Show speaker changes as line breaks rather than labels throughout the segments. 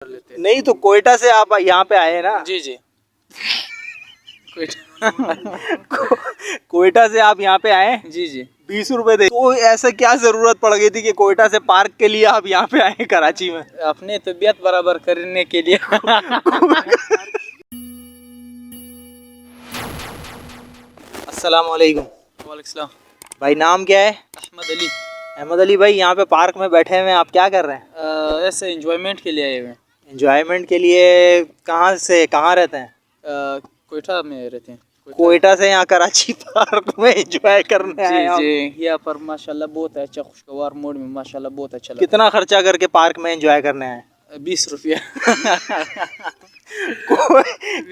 लेते हैं।
नहीं तो कोयटा से आप यहाँ पे आए ना।
जी जी
कोयटा से आप यहाँ पे आए।
जी जी
20 रुपए दे तो ऐसा क्या जरूरत पड़ गई थी कि कोयटा से पार्क के लिए आप यहाँ पे आए कराची में?
अपने तबीयत बराबर करने के लिए।
अस्सलाम वालेकुम।
वालेकुम सलाम।
भाई नाम क्या है?
अहमद अली।
अहमद अली भाई, यहाँ पे पार्क में बैठे हुए हैं, आप क्या कर रहे हैं?
ऐसे एंजॉयमेंट के लिए आए हुए हैं।
एंजॉयमेंट के लिए? कहाँ से कहाँ रहते हैं?
कोयटा में रहते हैं।
कोयटा से यहाँ कराची पार्क में एंजॉय करने आए
जी
आप?
जी, यहाँ पर माशाल्लाह बहुत अच्छा खुशगवार मूड में माशाल्लाह बहुत अच्छा लगा।
कितना खर्चा करके पार्क में एंजॉय करने आए?
20 रुपया।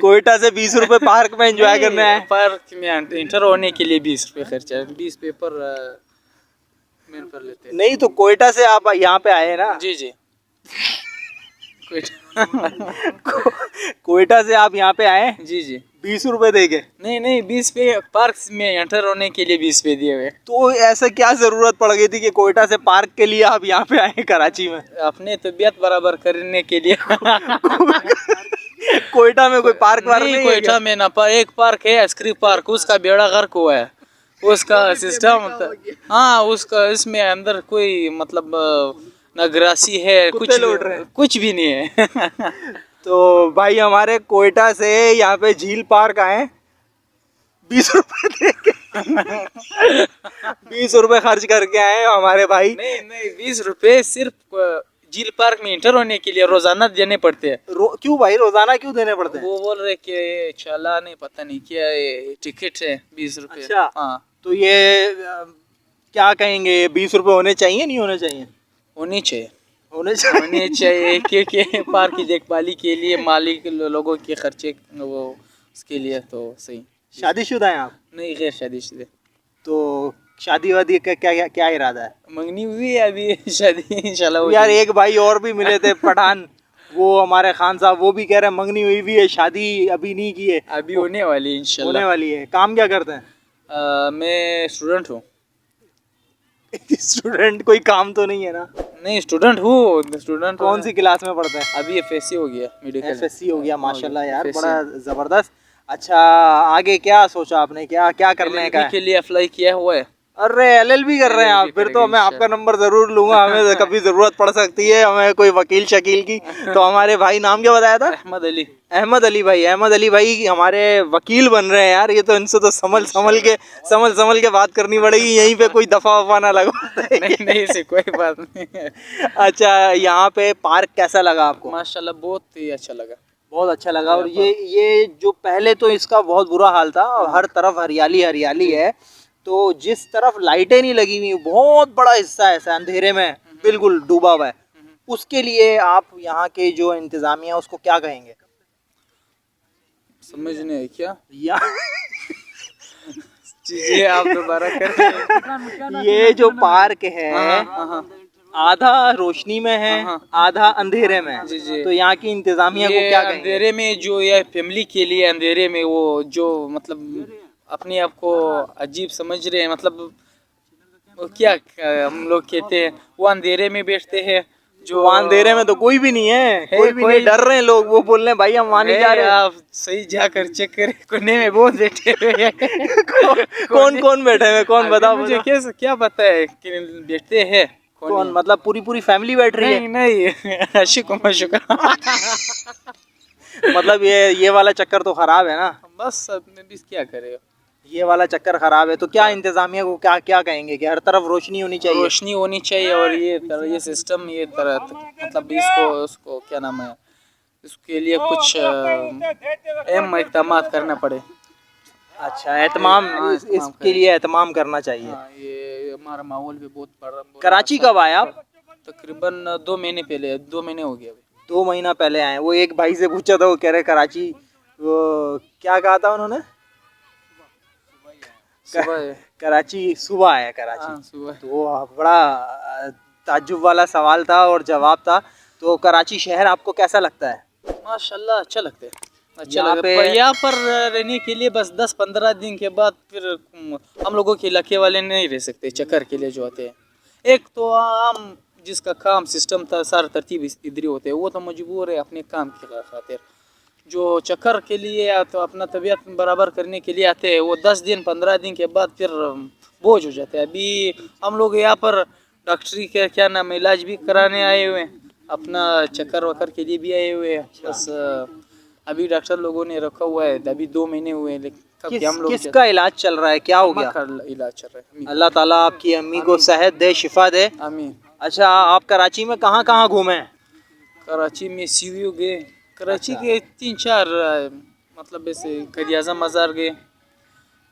कोयटा से 20 रुपए पार्क में एंजॉय करने आए?
पार्क में इंटर होने के लिए 20 रुपये खर्चा, 20 पेपर मेन पर लेते हैं।
नहीं तो कोयटा से आप यहाँ पे आए ना।
जी जी
कोयटा से आप यहाँ पे आए
जी जी
20 रुपए दे के?
नहीं नहीं, 20 पे पार्क में एंटर होने के लिए 20 पे दिए हुए।
तो ऐसा क्या जरूरत पड़ गई थी कि कोयटा से पार्क के लिए आप यहाँ पे आए कराची में?
अपने तबीयत बराबर करने के लिए।
कोयटा में कोई पार्क वार्क नहीं है क्या?
कोयटा में ना एक पार्क है आइसक्रीम पार्क, उसका बेड़ा गर्क हुआ है। उसका सिस्टम हाँ, उसका इसमें अंदर कोई मतलब ना ग्रासी है, कुछ भी नहीं है।
तो भाई हमारे कोयटा से यहाँ पे झील पार्क आए 20 रुपए दे के। 20 रुपए खर्च करके आए हमारे भाई।
नहीं नहीं, 20 रुपए सिर्फ झील पार्क में इंटर होने के लिए रोजाना देने पड़ते हैं।
क्यों भाई, रोजाना क्यों देने पड़ते हैं?
वो बोल रहे कि चला नहीं, पता नहीं क्या टिकट है 20 रुपए।
अच्छा
हाँ,
तो ये क्या कहेंगे, 20 रुपए होने चाहिए नहीं होने चाहिए?
होनी चाहिए,
होने चाहिए।
होने चाहिए क्योंकि पार्क की देखभाली के लिए मालिक लोगों के खर्चे वो उसके लिए तो सही।
शादीशुदा हैं आप?
नहीं, गैर शादीशुदा।
तो शादी वादी का क्या क्या इरादा है?
मंगनी हुई है अभी, शादी इंशाल्लाह।
यार एक भाई और भी मिले थे पठान, वो हमारे खान साहब, वो भी कह रहे हैं मंगनी हुई भी है, शादी अभी नहीं की है।
अभी होने वाली है इंशाल्लाह।
होने वाली है। काम क्या करते हैं?
मैं स्टूडेंट हूँ।
स्टूडेंट कोई काम तो नहीं है ना?
नहीं, स्टूडेंट हूँ, स्टूडेंट।
कौन सी क्लास में पढ़ते हैं?
अभी एफएससी हो गया, मेडिकल
एफएससी हो गया, माशाल्लाह यार,
FSC।
बड़ा जबरदस्त। अच्छा, आगे क्या सोचा आपने, क्या क्या करने का है?
के लिए अप्लाई किया हुआ है।
अरे एलएलबी कर रहे हैं आप? फिर तो मैं आपका नंबर जरूर लूंगा, हमें कभी जरूरत पड़ सकती है, हमें कोई वकील शकील की। तो हमारे भाई नाम क्या बताया था?
अहमद अली।
अहमद अली भाई। अहमद अली भाई हमारे वकील बन रहे हैं यार। ये तो इनसे तो समझ के बात करनी पड़ेगी, यहीं पे कोई दफा वफा ना लगा।
नहीं नहीं, ऐसी कोई बात नहीं है।
अच्छा, यहाँ पे पार्क कैसा लगा आपको?
माशाल्लाह बहुत ही अच्छा लगा।
बहुत अच्छा लगा। और ये जो पहले तो इसका बहुत बुरा हाल था, हर तरफ हरियाली हरियाली है, तो जिस तरफ लाइटें नहीं लगी हुई, बहुत बड़ा हिस्सा ऐसा अंधेरे में बिल्कुल डूबा हुआ है, उसके लिए आप यहाँ के जो इंतजामिया है उसको क्या कहेंगे?
समझ नहीं है क्या?
या
जी, आप दोबारा कर।
ये जो पार्क है
हाँ,
आधा रोशनी में है, आधा अंधेरे में है।
जी जी।
तो यहाँ की इंतजामिया को क्या कहेंगे?
अंधेरे में जो ये फैमिली के लिए अंधेरे में वो जो मतलब अपने आप को अजीब समझ रहे हैं, मतलब वो क्या हम लोग कहते हैं, वो अंधेरे में बैठते हैं। जो
अंधेरे में तो कोई भी नहीं है, कोई भी नहीं, डर रहे हैं लोग, वो बोल रहे हैं भाई हम वहाँ नहीं जा रहे हैं।
आप सही जाकर चेक करें, कोने में बहुत बैठे हुए हैं।
कौन कौन बैठे हुए, कौन बताओ
मुझे क्या पता है कि बैठते हैं
कौन? मतलब पूरी फैमिली बैठ रही है?
नहीं, शुक्र
मतलब ये वाला चक्कर तो खराब है ना?
बस अब मैं भी क्या करे,
ये वाला चक्कर खराब है। तो क्या इंतजामिया को क्या क्या कहेंगे कि हर तरफ रोशनी होनी चाहिए?
रोशनी होनी चाहिए, और ये सिस्टम ये तरह मतलब उसको क्या नाम है, इसके लिए कुछ अहम इक़दाम करना पड़े।
अच्छा, एहतमाम, इसके लिए एहतमाम करना चाहिए।
ये हमारा माहौल भी बहुत बड़ा।
कराची कब आए आप?
तकरीबन 2 महीने पहले, 2 महीने हो गया।
2 महीना पहले आए। वो एक भाई से पूछा था, वो कह रहे कराची, वो क्या कहा था उन्होंने? कराची सुबह आया कराची।
सुबह।
तो वो बड़ा ताज्जुब वाला सवाल था और जवाब था। तो कराची शहर आपको कैसा लगता है?
माशाल्लाह अच्छा लगता है, अच्छा लगता है। यहाँ पर रहने के लिए बस 10-15 दिन के बाद फिर हम लोगों के इलाके वाले नहीं रह सकते, चक्कर के लिए जो आते हैं। एक तो हम जिसका काम सिस्टम था सारा तरतीब इधर ही होते हैं, वो तो मजबूर है अपने काम की खातिर। जो चक्कर के लिए या तो अपना तबीयत बराबर करने के लिए आते हैं, वो 10 दिन 15 दिन के बाद फिर बोझ हो जाते हैं। अभी हम लोग यहाँ पर डॉक्टरी के क्या नाम इलाज भी कराने आए हुए हैं, अपना चक्कर वक्कर के लिए भी आए हुए हैं। बस अभी डॉक्टर लोगों ने रखा हुआ है, अभी 2 महीने हुए हैं, लेकिन कब हम लोग
किसका इलाज चल रहा है, क्या हो गया?
का इलाज चल रहा है।
अल्लाह ताला आपकी अम्मी को सेहत दे, शिफा दे।
आमीन।
अच्छा, आप कराची में कहाँ कहाँ घूमे हैं?
कराची में सीवीओ गए, कराची के 3-4 मतलब ऐसे करियाज़म मज़ार गए,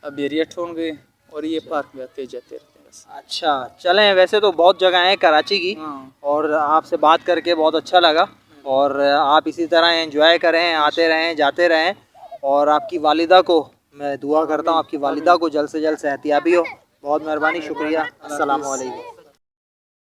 अब एरिया ठोन गए, और ये पार्क में आते जाते रहते हैं बस।
अच्छा, चलें, वैसे तो बहुत जगह हैं कराची की,
हाँ।
और आपसे बात करके बहुत अच्छा लगा। और आप इसी तरह एंजॉय करें, आते रहें जाते रहें, और आपकी वालिदा को मैं दुआ करता हूँ, आपकी वालिदा को जल्द से जल्द सेहतियाबी हो। बहुत मेहरबानी, शुक्रिया, अस्सलाम वालेकुम।